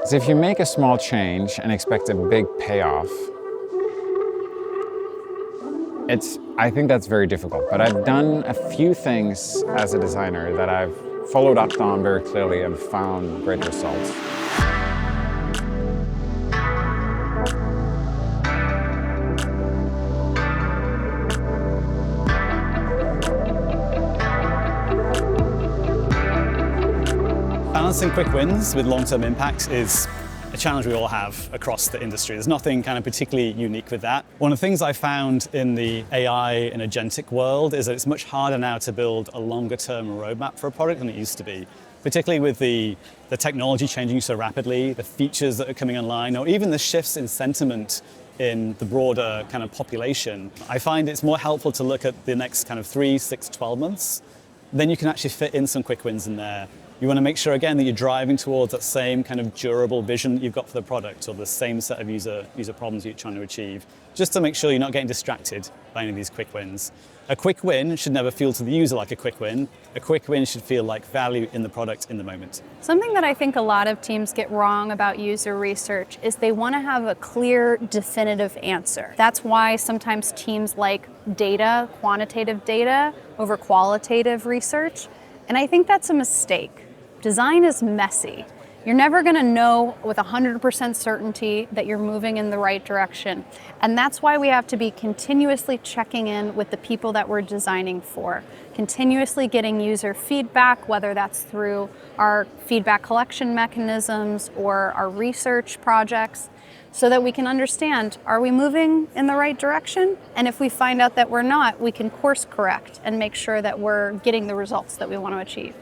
So if you make a small change and expect a big payoff, I think that's very difficult. But I've done a few things as a designer that I've followed up on very clearly and found great results. Balancing quick wins with long-term impacts is a challenge we all have across the industry. There's nothing kind of particularly unique with that. One of the things I found in the AI and agentic world is that it's much harder now to build a longer-term roadmap for a product than it used to be, particularly with the technology changing so rapidly, the features that are coming online, or even the shifts in sentiment in the broader kind of population. I find it's more helpful to look at the next kind of 3, 6, 12 months. Then you can actually fit in some quick wins in there. You want to make sure, again, that you're driving towards that same kind of durable vision that you've got for the product, or the same set of user problems you're trying to achieve, just to make sure you're not getting distracted by any of these quick wins. A quick win should never feel to the user like a quick win. A quick win should feel like value in the product in the moment. Something that I think a lot of teams get wrong about user research is they want to have a clear, definitive answer. That's why sometimes teams like data, quantitative data, over qualitative research. And I think that's a mistake. Design is messy. You're never going to know with 100% certainty that you're moving in the right direction. And that's why we have to be continuously checking in with the people that we're designing for, continuously getting user feedback, whether that's through our feedback collection mechanisms or our research projects, so that we can understand, are we moving in the right direction? And if we find out that we're not, we can course correct and make sure that we're getting the results that we want to achieve.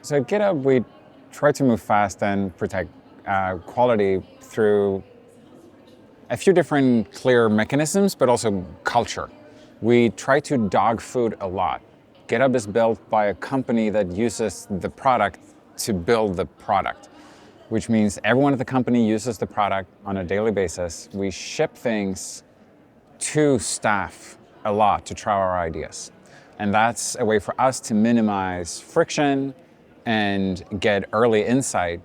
So at GitHub, we try to move fast and protect quality through a few different clear mechanisms, but also culture. We try to dog food a lot. GitHub is built by a company that uses the product to build the product, which means everyone at the company uses the product on a daily basis. We ship things to staff a lot to try our ideas. And that's a way for us to minimize friction and get early insight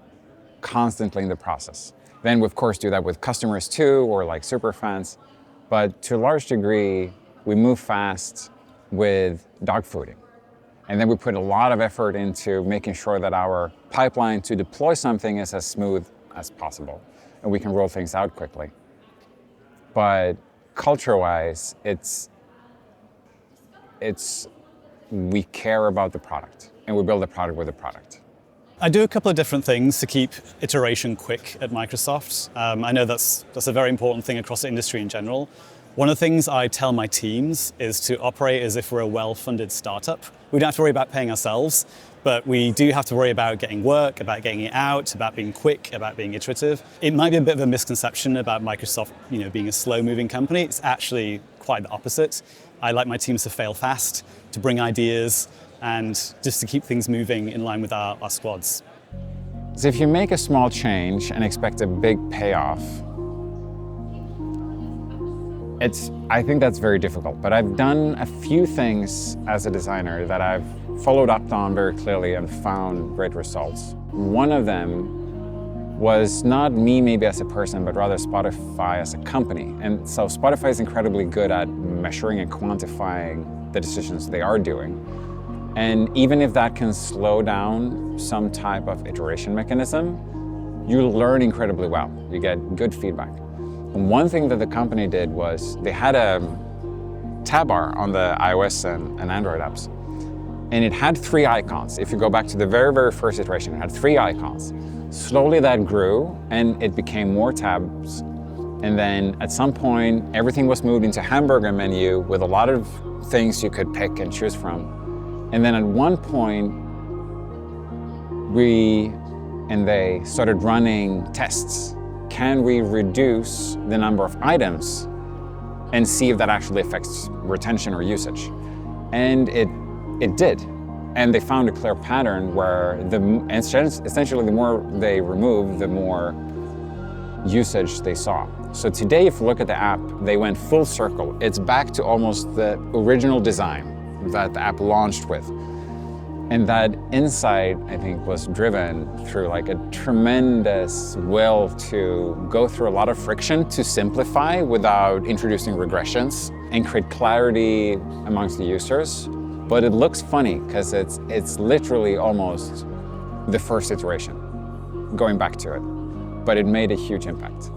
constantly in the process. Then we of course do that with customers too, or like super fans. But to a large degree, we move fast with dogfooding. And then we put a lot of effort into making sure that our pipeline to deploy something is as smooth as possible, and we can roll things out quickly. But culture-wise, we care about the product, and we build a product with a product. I do a couple of different things to keep iteration quick at Microsoft. I know that's a very important thing across the industry in general. One of the things I tell my teams is to operate as if we're a well-funded startup. We don't have to worry about paying ourselves, but we do have to worry about getting work, about getting it out, about being quick, about being iterative. It might be a bit of a misconception about Microsoft, being a slow-moving company. It's actually quite the opposite. I like my teams to fail fast, to bring ideas, and just to keep things moving in line with our squads. So if you make a small change and expect a big payoff, I think that's very difficult. But I've done a few things as a designer that I've followed up on very clearly and found great results. One of them was not me maybe as a person, but rather Spotify as a company. And so Spotify is incredibly good at measuring and quantifying the decisions they are doing. And even if that can slow down some type of iteration mechanism, you learn incredibly well. You get good feedback. And one thing that the company did was they had a tab bar on the iOS and Android apps. And it had 3 icons. If you go back to the very, very first iteration, it had 3 icons. Slowly that grew and it became more tabs. And then at some point, everything was moved into hamburger menu with a lot of things you could pick and choose from. And then at one point, they started running tests. Can we reduce the number of items and see if that actually affects retention or usage? And it did. And they found a clear pattern where essentially the more they removed, the more usage they saw. So today, if you look at the app, they went full circle. It's back to almost the original design that the app launched with. And that insight, I think, was driven through like a tremendous will to go through a lot of friction to simplify without introducing regressions and create clarity amongst the users. But it looks funny because it's literally almost the first iteration, going back to it. But it made a huge impact.